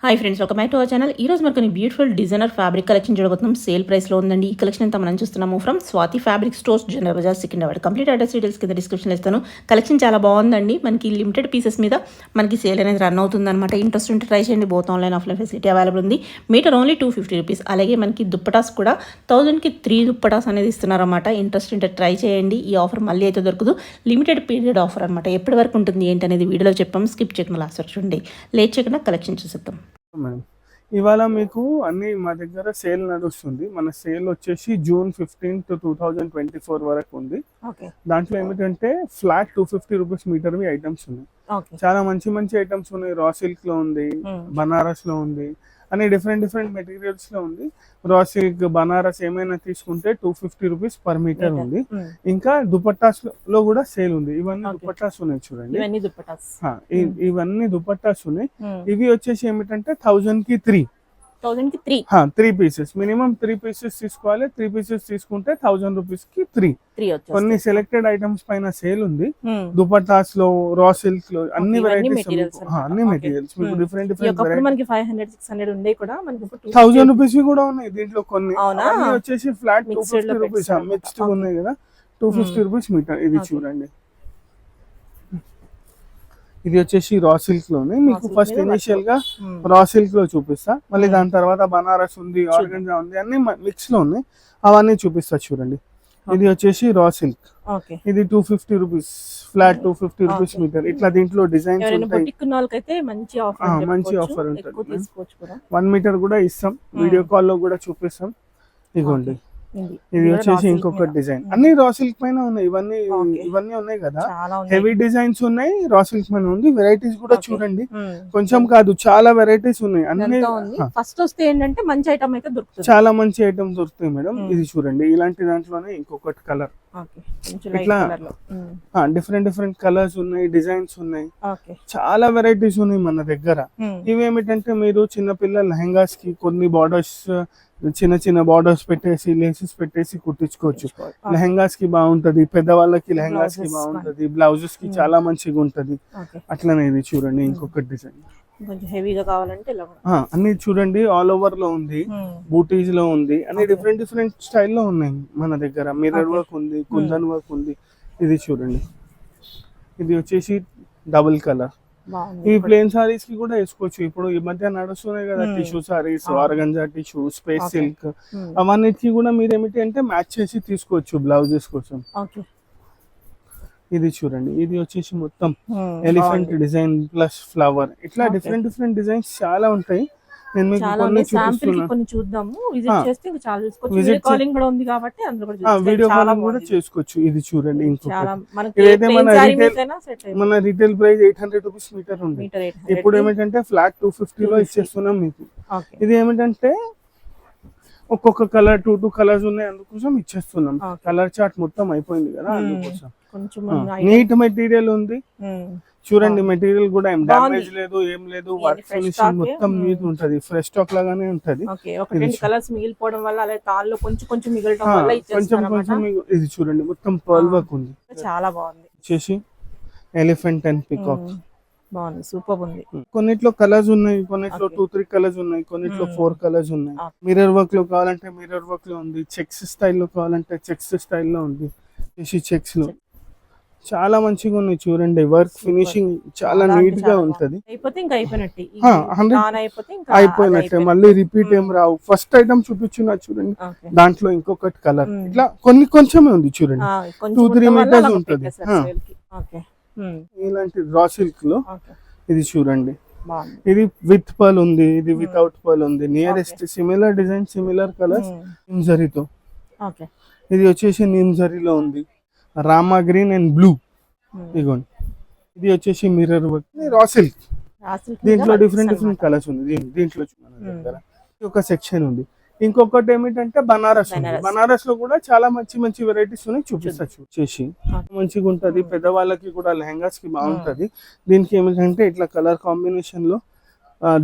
Hi friends, welcome back to our channel. ఈరోజు మనకు beautiful designer fabric collection చూడబోతున్నాం. Sale ప్రైస్లో ఉందండి. ఈ కలెక్షన్ అంతా మనం చూస్తున్నాము from Swathi fabric stores, general Bazaar, Secunderabad. Complete address details కింద డిస్క్రిప్షన్లో ఇస్తాను. కలెక్షన్ చాలా బాగుందండి. మనకి లిమిటెడ్ పీసెస్ మీద మనకి సేల్ అనేది రన్ అవుతుంది అనమాట. ఇంట్రెస్ట్ ఉంటే ట్రై చేయండి. Both online offline facility available ఉంది. Metre only 250 rupees. అలాగే మనకి దుప్పటాస్ కూడా 1000కి 3 దుప్పటాస్ అనేది ఇస్తున్నారన్నమాట. ఇంట్రెస్ట్ ఉంటే ట్రై చేయండి. ఈ ఆఫర్ మళ్ళీ అయితే దొరకదు. లిమిటెడ్ పీరియడ్ ఆఫర్ అనమాట. ఎప్పటి వరకు ఉంటుంది ఏంటనేది వీడియోలో చెప్పాము. స్కిప్ చేయకుండా లాస్ట్ వరకు చూడండి. లేట్ చేయకుండా కలెక్షన్ చూసేద్దాం. ఇవాళ మీకు అన్ని మా దగ్గర సేల్ నడుస్తుంది. మన సేల్ వచ్చేసి జూన్ 15 2024 వరకు ఉంది. దాంట్లో ఏమిటంటే ఫ్లాట్ 250 రూపీస్ మీటర్ ఐటమ్స్ ఉన్నాయి. చాలా మంచి మంచి ఐటమ్స్ ఉన్నాయి. రా సిల్క్ లో ఉంది, బనారస్ లో ఉంది, అన్ని డిఫరెంట్ మెటీరియల్స్ లో ఉంది. రా సిల్క్, బనారస్ ఏమైనా తీసుకుంటే 250 రూపీస్ పర్ మీటర్ ఉంది. ఇంకా దుపట్టాస్ లో కూడా సేల్ ఉంది. ఇవన్నీ దుపట్టాస్ ఉన్నాయి చూడండి. ఇవన్నీ దుపట్టాస్ ఉన్నాయి. ఇవి వచ్చేసి ఏమిటంటే 1000కి 3 పీసెస్, మినిమం 3 పీసెస్ తీసుకోవాలి. 3 పీసెస్ తీసుకుంటే 1000 రూపీస్ కి 3. కొన్ని సెలెక్టెడ్ ఐటమ్స్ పైన సేల్ ఉంది. దుపట్టాస్ లో, రా సిల్క్ లో అన్ని వెరైటీస్, అన్ని మెటీరియల్స్ మీకు డిఫరెంట్ 1000 రూపీస్ కూడా ఉన్నాయి. దీంట్లో కొన్ని వచ్చేసి ఫ్లాట్ 250 రూపీస్ మిక్స్డ్ ఉన్నాయి కదా, 250 రూపీస్ మీటర్. ఇది చూడండి, ఇది వచ్చేసి రా సిల్క్ లోనే. మీకు ఫస్ట్ ఇనిషియల్ గా రా సిల్క్ లో చూపిస్తా, మళ్ళీ దాని తర్వాత బనారస్ ఉంది, ఆర్గంజా ఉంది, అన్ని మిక్స్ లో ఉన్నాయి. అవన్నీ చూపిస్తా చూడండి. ఇది వచ్చేసి రా సిల్క్. ఇది 250 రూపీస్ ఫ్లాట్, 250 రూపీస్ మీటర్. ఇట్లా దీంట్లో డిజైన్స్ ఉంటాయి. మంచి ఆఫర్ ఉంటుంది. 1 మీటర్ కూడా ఇస్తాం. వీడియో కాల్ లో కూడా చూపిస్తాం. ఇదిగోండి, ఇది వచ్చేసి ఇంకొక డిజైన్. అన్ని రా సిల్క్ పైన ఉన్నాయి. ఇవన్నీ ఉన్నాయి కదా, హెవీ డిజైన్స్ ఉన్నాయి. రా సిల్క్ పైన ఉంది. వెరైటీస్ కూడా చూడండి, కొంచెం కాదు చాలా వెరైటీస్ ఉన్నాయి. అన్ని ఫస్ట్ వస్తే ఏంటంటే మంచి ఐటమ్ అయితే దొరుకుతుంది, చాలా మంచి ఐటమ్ దొరుకుతాయి మేడం. ఇది చూడండి, ఇలాంటి దాంట్లోనే ఇంకొకటి కలర్. ఇట్లా డిఫరెంట్ కలర్స్ ఉన్నాయి, డిజైన్స్ ఉన్నాయి, చాలా వెరైటీస్ ఉన్నాయి మన దగ్గర. ఇవేమిటంటే మీరు చిన్న పిల్లల లెహంగాస్ కి కొన్ని బార్డర్స్, చిన్న బార్డర్స్ పెట్టేసి, లేసెస్ పెట్టేసి కుట్టించుకోవచ్చు. లెహంగాస్ కి బాగుంటది, పెద్దవాళ్ళకి లెహంగాస్ కి బాగుంటది, బ్లౌజెస్ కి చాలా మంచిగా ఉంటది. అట్లనే ఇది చూడండి, ఇంకొక డిజైన్. హెవీగా కావాలంటే అన్ని చూడండి, ఆల్ ఓవర్ లో ఉంది, బూటీస్ లో ఉంది, అన్ని డిఫరెంట్ స్టైల్లో ఉన్నాయి మన దగ్గర. మిర్రర్ వర్క్ ఉంది, కుందన్ వర్క్ ఉంది. ఇది చూడండి, ఇది వచ్చేసి డబుల్ కలర్. ఈ ప్లేన్ సారీస్ కి కూడా వేసుకోవచ్చు. ఇప్పుడు ఈ మధ్య నడుస్తున్నాయి కదా tissue saris, organza tissue, space silk, అవన్నిటికి కూడా మీరు ఏమిటి అంటే మ్యాచ్ చేసి తీసుకోవచ్చు బ్లౌజెస్ కోసం. ఇది చూడండి, ఇది వచ్చేసి మొత్తం ఎలిఫెంట్ డిజైన్ ప్లస్ ఫ్లవర్. ఇట్లా డిఫరెంట్ డిజైన్స్ చాలా ఉంటాయి. నేను మీకు కొన్ని చూపిస్తున్నాను. వీడియో కాలింగ్ కూడా చేసుకోవచ్చు. ఇది చూడండి, ఇదైతే మన రీటైల్ ప్రైస్ 800 రూపీస్ మీటర్ ఉంది. ఇప్పుడు ఏమిటంటే ఫ్లాట్ 250 లో ఇచ్చేస్తున్నాం మీకు. ఇది ఏమిటంటే ఒక్కొక్క కలర్ 2 కలర్స్ ఉన్నాయి, అందుకోసం ఇచ్చేస్తున్నాం. కలర్ చార్ట్ మొత్తం అయిపోయింది కదా, అందుకోసం. నీట్ మెటీరియల్ ఉంది చూడండి. మెటీరియల్ కూడా ఏం డామేజ్ లేదు, ఏం లేదు. వర్క్ ఫినిషింగ్ మొత్తం నీట్ ఉంటది, ఫ్రెష్ స్టాక్ లాగానే ఉంటది. కొంచెం ఇది చూడండి, మొత్తం పర్ల్ వర్క్ ఉంది, చాలా బాగుంది. వచ్చేసి ఎలిఫెంట్ అండ్ పికాక్ బాగుంది, సూపర్ ఉంది. కొన్నిట్లో కలర్స్ ఉన్నాయి, కొన్నిట్లో 2-3 కలర్స్ ఉన్నాయి, కొన్నిట్లో 4 కలర్స్ ఉన్నాయి. మిర్రర్ వర్క్ లో కావాలంటే మిర్రర్ వర్క్ లో ఉంది, చెక్స్ స్టైల్లో కావాలంటే చెక్స్ స్టైల్లో ఉంది. చెక్స్ లో చాలా మంచిగా ఉన్నాయి చూడండి. వర్క్ ఫినిషింగ్ చాలా నీట్ గా ఉంటది. అయిపోయినట్టే, మళ్ళీ రిపీట్ ఏం రావు. ఫస్ట్ ఐటమ్ చూపించున్నా చూడండి, దాంట్లో ఇంకొకటి కలర్. ఇట్లా కొంచెమే ఉంది చూడండి, 2-3 మీటర్స్ ఉంటది. ఇలాంటి రా సిల్క్ లో ఇది చూడండి, ఇది విత్ పర్ల్ ఉంది, ఇది వితౌట్ పర్ల్ ఉంది. Nearest similar design, similar colours, నిమ్ జరీతో. ఇది వచ్చేసి నిమ్ జరీలో ఉంది, రామా గ్రీన్ అండ్ బ్లూ. ఇదిగోండి, ఇది వచ్చేసి మిర్రర్ వర్క్, రా సిల్క్. దీంట్లో డిఫరెంట్ కలర్స్ ఉంది. దీంట్లో ఒక సెక్షన్ ఉంది. ఇంకొకటి ఏమిటంటే బనారస్ ఉంది. బనారస్ లో కూడా చాలా మంచి వెరైటీస్ ఉన్నాయి, చూపిస్తా. చేసి మంచిగా ఉంటది, పెద్దవాళ్ళకి కూడా లెహంగాస్ కి బాగుంటది. దీనికి ఏమిటంటే ఇట్లా కలర్ కాంబినేషన్ లో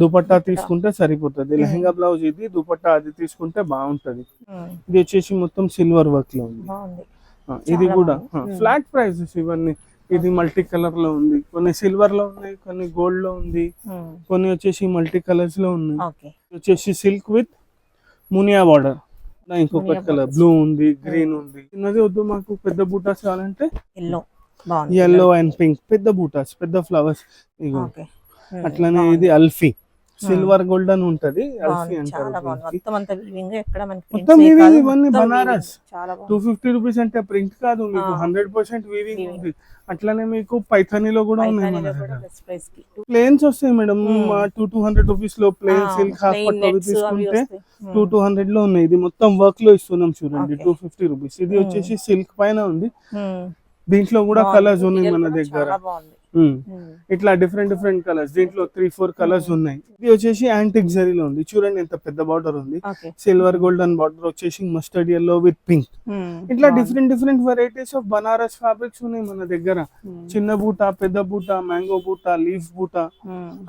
దుపట్టా తీసుకుంటే సరిపోతుంది. లెహంగా బ్లౌజ్ ఇది, దుపట్టా అది తీసుకుంటే బాగుంటది. ఇది వచ్చేసి మొత్తం సిల్వర్ వర్క్ లో ఉంది. ఇది కూడా ఫ్లాట్ ప్రైజెస్ ఇవన్నీ. ఇది మల్టీ కలర్ లో ఉంది, కొన్ని సిల్వర్ లో ఉన్నాయి, కొన్ని గోల్డ్ లో ఉంది, కొన్ని వచ్చేసి మల్టీ కలర్స్ లో ఉన్నాయి. ఓకే ఇది వచ్చేసి సిల్క్ విత్ మునియా బార్డర్. ఇంకొక కలర్ బ్లూ ఉంది, గ్రీన్ ఉంది. చిన్నది వద్దు మాకు, పెద్ద బూటాస్ కావాలంటే ఎల్లో బాగుంది. ఎల్లో అండ్ పింక్, పెద్ద బూటాస్, పెద్ద ఫ్లవర్స్. ఇగో ఓకే అట్లానే ఇది అల్ఫీ, సిల్వర్ గోల్డెన్ ఉంటది, అల్ఫీ బాగుంది, చాలా అంటారు. బాగుంది. మొత్తం అంతా వీవింగ్, ఎక్కడ మనకి మొత్తం prints ఏ వీవింగ్, కాదు, ఇవన్నీ మొత్తం బనారస్. weaving. చాలా బాగుంది. 250 రూపీస్ అంటే ప్రింట్ కాదు మీకు, 100% వీవింగ్ ఉంది. అట్లానే మీకు పైథానీలో కూడా ఉన్నాయి మన పైథానీలో కూడా దగ్గర. best price కి. ప్లేన్స్ వస్తాయి మేడం, 200 రూపీస్ లో ప్లేన్ సిల్క్ హాఫ్ plain పట్టు అవి nets అవి తీసుకుంటే వస్తాయి. 200 లో ఉన్నాయి. ఇది మొత్తం వర్క్ లో ఇస్తున్నాం చూడండి, Okay. 250 రూపీస్. ఇది వచ్చేసి సిల్క్ పైన ఉంది, Hmm. దీంట్లో కూడా బాగుంది. కలర్స్ ఉన్నాయి Material మన కూడా దగ్గర. చాలా బాగుంది. ఇట్లా డిఫరెంట్ కలర్స్, దీంట్లో 3-4 కలర్స్ ఉన్నాయి. ఇది వచ్చేసి యాంటిక్ జరీలో ఉంది, చూడండి ఎంత పెద్ద బార్డర్ ఉంది, ఓకే సిల్వర్ గోల్డెన్ బార్డర్ వచ్చేసి మస్టర్డ్ ఎల్లో విత్ పింక్. ఇట్లా different varieties of Banaras fabrics ఉన్నాయి మన దగ్గర. చిన్న బూట, పెద్ద బూట, మ్యాంగో బూట, లీఫ్ బూట,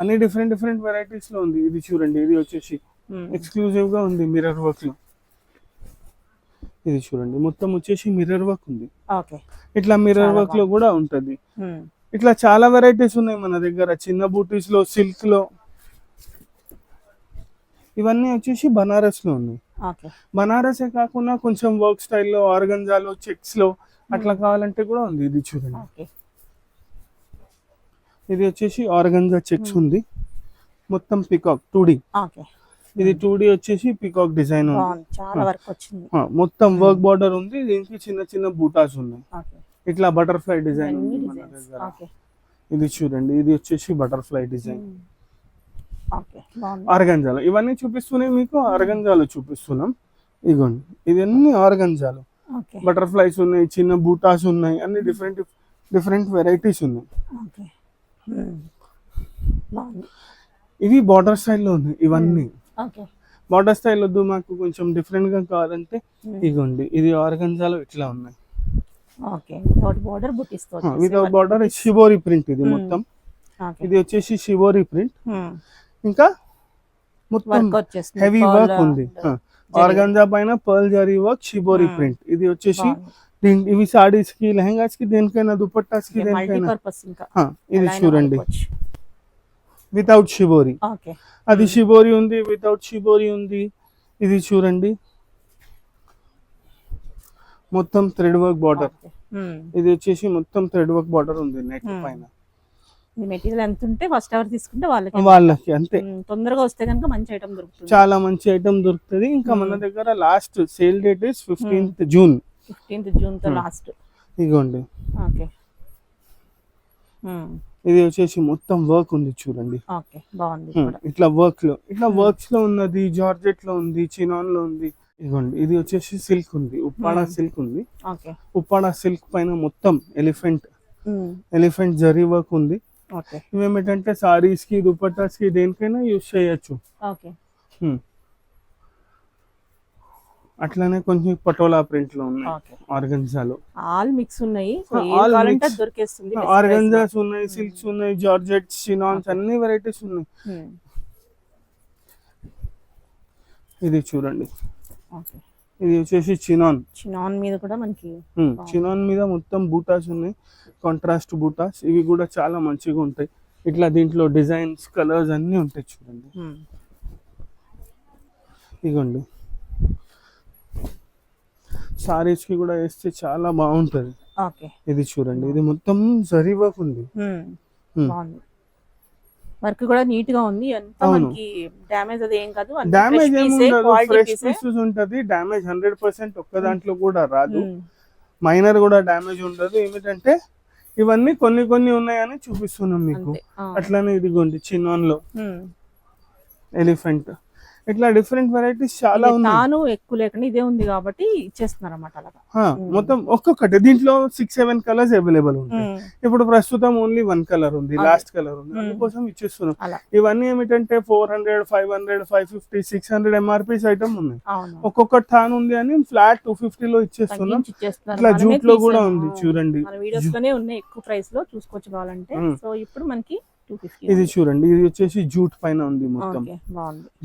అన్ని డిఫరెంట్ వెరైటీస్ లో ఉంది. ఇది చూడండి, ఇది వచ్చేసి ఎక్స్క్లూజివ్ గా ఉంది మిర్రర్ వర్క్ లో. ఇది చూడండి, మొత్తం వచ్చేసి మిర్రర్ వర్క్ ఉంది. ఓకే ఇట్లా మిర్రర్ చాలా వర్క్ లో కూడా ఉంటది. ఇట్లా చాలా వెరైటీస్ ఉన్నాయి మన దగ్గర, చిన్న బూటీస్ లో, సిల్క్ లో. ఇవన్నీ వచ్చేసి బనారస్ లో ఉన్నాయి. ఓకే బనారసే కాకుండా కొంచెం వర్క్ స్టైల్లో, ఆర్గంజాలో, చెక్స్ లో అట్లా కావాలంటే కూడా ఉంది. ఇది చూడండి, ఓకే ఇది వచ్చేసి ఆర్గంజా చెక్స్ ఉంది, మొత్తం పికాక్ 2D. ఓకే ఇది 2D వచ్చేసి పికాక్ డిజైన్ ఉంది, బాగుంది, చాలా వర్క్ వచ్చింది. మొత్తం వర్క్ బార్డర్ ఉంది. దీనికి చిన్న బూటాస్ ఉన్నాయి. ఓకే ఇట్లా బటర్ఫ్లై డిజైన్ ఉంది అన్ని మన designs. దగ్గర. ఓకే ఇది చూడండి, ఇది వచ్చేసి బటర్ఫ్లై డిజైన్ ఓకే బాగుంది. ఆర్గంజాలో. ఇవన్నీ చూపిస్తున్నాయి మీకు, ఆర్గంజాలో చూపిస్తున్నాం. ఇగోండి, ఇవన్నీ ఆర్గంజాలు. ఓకే బటర్ఫ్లైస్ ఉన్నాయి, చిన్న బూటాస్ ఉన్నాయి, అన్ని డిఫరెంట్ వెరైటీస్ ఉన్నాయి. ఓకే బాగుంది. ఇవి బార్డర్ స్టైల్లో ఉన్నాయి ఇవన్నీ. ఓకే బార్డర్ స్టైల్ వద్దు మాకు, కొంచెం డిఫరెంట్ గా కావాలంటే ఇగోండి, ఇది ఆర్గంజాలో ఇట్లా ఉన్నాయి. ఓకే వితౌట్ బార్డర్ బుటీస్ తో వితౌట్ బార్డర్, షిబోరి ప్రింట్ ఇది మొత్తం. ఓకే ఇది వచ్చేసి షిబోరి ప్రింట్, ఇంకా మొత్తం వర్క్ వచ్చేస్తుంది, హెవీ వర్క్ ఉంది. ఆర్గంజా పైన pearl zari work, shibori print. ఇది వచ్చేసి ఇవి సాడీస్ కి, లెహంగాస్ కి, దేనికైనా, దుపట్టాస్ కి, మల్టీ దేనికైనా. పర్పస్. ఇంకా ఇది ఎలా అయినా చూడండి, వాడుకోవచ్చు. Without shibori. ఓకే అది షిబోరి ఉంది, వితౌట్ షిబోరి ఉంది. ఇది చూడండి, మొత్తం థ్రెడ్ వర్క్ బార్డర్. ఇది వచ్చేసి మొత్తం థ్రెడ్ వర్క్ బార్డర్ ఉంది నెట్ పైన. ఈ మెటీరియల్ ఎంత ఉంటే ఫస్ట్ అవర్ తీసుకుంటే వాళ్ళకి అంతే. తొందరగా వస్తే కనుక మంచి ఐటమ్ దొరుకుతుంది, చాలా మంచి ఐటమ్ దొరుకుతుంది. ఇంకా మన దగ్గర last sale date is 15th June. 15th June తో లాస్ట్. ఇదిగోండి, ఓకే ఇది వచ్చేసి మొత్తం వర్క్ ఉంది చూడండి. ఓకే బాగుంది కూడా. ఇట్లా వర్క్స్ లో ఉన్నది, జార్జెట్ లో ఉంది, చినాన్ లో ఉంది. ఇదిగోండి, ఇది వచ్చేసి సిల్క్ ఉంది, ఉప్పాడా సిల్క్ ఉంది. ఓకే ఉప్పాడా సిల్క్ పైన మొత్తం ఎలిఫెంట్ జరీ వర్క్ ఉంది. ఓకే ఇవేమిటంటే సారీస్ కి, దుపట్టాస్ కి, దేనికైనా యూజ్ చేయొచ్చు. ఓకే అట్లానే కొంచెం పటోలా ప్రింట్ లో ఉన్నాయి, ఓకే ఆర్గంజాలో. ఆల్ మిక్స్ ఉన్నాయి, సో ఏం all కావాలంటే mix. అది దొరికేస్తుంది. ఆర్గంజాస్ ఉన్నాయి, సిల్క్స్ ఉన్నాయి, జార్జెట్స్, చినాన్స్, అన్ని వెరైటీస్ ఉన్నాయి. ఇది చూడండి, ఓకే ఇది వచ్చేసి చినాన్. చినాన్ మీద కూడా మనకి చినాన్ మీద మొత్తం బూటాస్ ఉన్నాయి, కాంట్రాస్ట్ బూటాస్. ఇవి కూడా చాలా మంచిగా ఉంటాయి. ఇట్లా దీంట్లో డిజైన్స్, కలర్స్ అన్ని ఉంటాయి చూడండి. ఇగోండి, సారీస్ కి కూడా వేస్తే చాలా బాగుంటది. ఓకే ఇది చూడండి, ఇది మొత్తం జరీ వర్క్ ఉంది. బాగుంది, వర్క్ కూడా నీట్ గా ఉంది. ఎంత మనకి డ్యామేజ్ అది ఏం కాదు, డ్యామేజ్ ఏమి ఉండదు, ఫ్రెష్ పీసెస్ ఉంటది. డ్యామేజ్ 100% ఒక్క దాంట్లో కూడా రాదు, మైనర్ కూడా డ్యామేజ్ ఉండదు. ఏమిటంటే ఇవన్నీ కొన్ని ఉన్నాయని చూపిస్తున్నాం మీకు. అట్లానే ఇదిగోండి, చినాన్ లో ఎలిఫెంట్, ఇట్లా డిఫరెంట్ వెరైటీస్ చాలా ఉన్నాయి. తాను ఎక్కువ లేకుండా ఇదే ఉంది కాబట్టి ఇచ్చేస్తున్నారు అన్నమాట అలాగా. మొత్తం ఒక్కొక్కటి దీంట్లో 6-7 కలర్స్ అవైలబుల్ ఉంటాయి. ఇప్పుడు ప్రస్తుతం ఓన్లీ 1 కలర్ ఉంది, లాస్ట్ కలర్ ఉంది, అందుకోసం ఇచ్చేస్తున్నాం. ఇవన్నీ ఏమిటంటే 400, 500, 550, 600 ఎంఆర్పీస్ ఐటమ్ ఉన్నాయి. ఒక్కొక్కటి తాను ఉంది అని ఫ్లాట్ 250 లో ఇచ్చేస్తున్నాం. ఇట్లా జూట్ లో కూడా ఉంది చూడండి, వీడియోస్ లోనే ఉన్నాయి, ఎక్కువ ప్రైస్ లో చూసుకోవచ్చు కావాలంటే. సో ఇప్పుడు మనకి 250. ఇది చూడండి, ఇది వచ్చేసి జూట్ పైన ఉంది మొత్తం.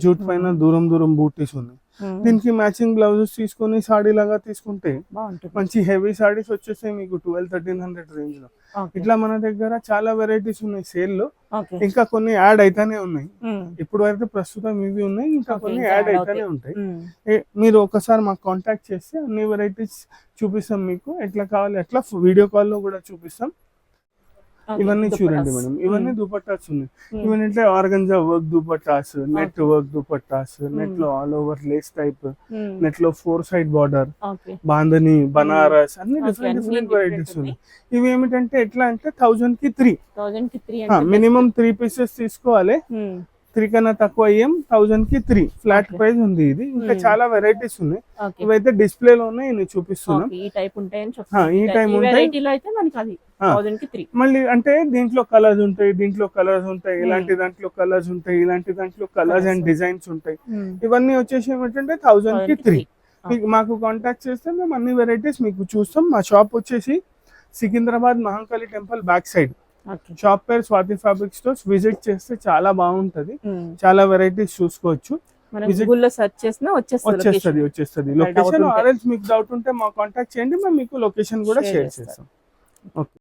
జూట్ పైన దూరం బూటీస్ ఉన్నాయి. దీనికి మ్యాచింగ్ బ్లౌజెస్ తీసుకొని సాడీ లాగా తీసుకుంటే బాగుంటుంది. మంచి హెవీ సాడీస్ వచ్చేస్తాయి మీకు 1200-1300 రేంజ్ లో. ఓకే. ఇట్లా మన దగ్గర చాలా వెరైటీస్ ఉన్నాయి సేల్ లో, ఓకే. ఇంకా కొన్ని యాడ్ అయితేనే ఉన్నాయి. ఉమ్. ఇప్పుడు అయితే ప్రస్తుతం ఇవి ఉన్నాయి, ఇంకా ఓకే, కొన్ని ఇంకా యాడ్ add అయితేనే అవుతాయి. ఉంటాయి. ఉమ్. మీరు ఒకసారి మాకు కాంటాక్ట్ చేస్తే అన్ని వెరైటీస్ చూపిస్తాం మీకు, ఎట్లా కావాలి అట్లా వీడియో కాల్ లో కూడా చూపిస్తాం. ఓకే, ఇవన్నీ చూడండి దుపట్టాస్. మేడం, ఇవన్నీ ఉమ్. దుపట్టాస్ ఉన్నాయి. ఉమ్. ఇవన్నీ అంటే organza work dupattas, net Okay. Work dupattas, net లో ఆల్ ఓవర్ లేస్ టైప్, ఉమ్. నెట్ లో 4 side border, okay. Bandhani, Banaras, అన్ని Okay, డిఫరెంట్ అన్ని డిఫరెంట్ different వెరైటీస్ ఉన్నాయి. ఉన్నాయి. ఇవి ఏమిటంటే ఎట్లా అంటే 1000 కి 3, 1000 కి 3 అంటే మినిమం 3 పీసెస్ తీసుకోవాలి. best. ఉమ్. 3 కన్నా తక్కువ అయ్యాం, 1000 కి 3 ఫ్లాట్ Okay. ప్రైస్ ఉంది ఇది. ఇంకా Hmm. చాలా వెరైటీస్ ఉన్నాయి, ఓకే. ఇవైతే డిస్ప్లే లో ఉన్నాయి, నేను చూపిస్తున్నాం. ఓకే, ఈ టైప్ ఉంటాయని ఈ చెప్తాను. టైప్ ఈ ఉంటాయి. వెరైటీలో అయితే మనకి అది ఆ. 1000 కి 3. మళ్ళీ అంటే దీంట్లో కలర్స్ ఉంటాయి, దీంట్లో కలర్స్ ఉంటాయి, Hmm. ఇలాంటి దాంట్లో కలర్స్ ఉంటాయి, ఇలాంటి దాంట్లో కలర్స్ Colours. అండ్ డిజైన్స్ ఉంటాయి. ఉమ్. ఇవన్నీ వచ్చేసి ఏమిటంటే 1000 కి 3. 3. మీకు మాకు కాంటాక్ట్ చేస్తే మేము అన్ని వెరైటీస్ మీకు చూస్తాం. మా షాప్ వచ్చేసి Secunderabad Mahankali temple back side. Okay. Shop పేరు స్వాతి ఫ్యాబ్రిక్ స్టోర్స్. విజిట్ చేస్తే చాలా బాగుంటది, ఉమ్. చాలా వెరైటీస్ చూసుకోవచ్చు. మనం Visit- గూగుల్ లో సెర్చ్ చేసినా వచ్చేస్తుంది వచ్చేస్తుంది location. వచ్చేస్తుంది అక్కడ doubt లొకేషన్. ఉంటే. ఆర్ఎల్స్ మీకు డౌట్ ఉంటే మా కాంటాక్ట్ చేయండి, మేము మీకు లొకేషన్ కూడా Share షేర్ చేస్తాం. చేస్తాం. ఓకే.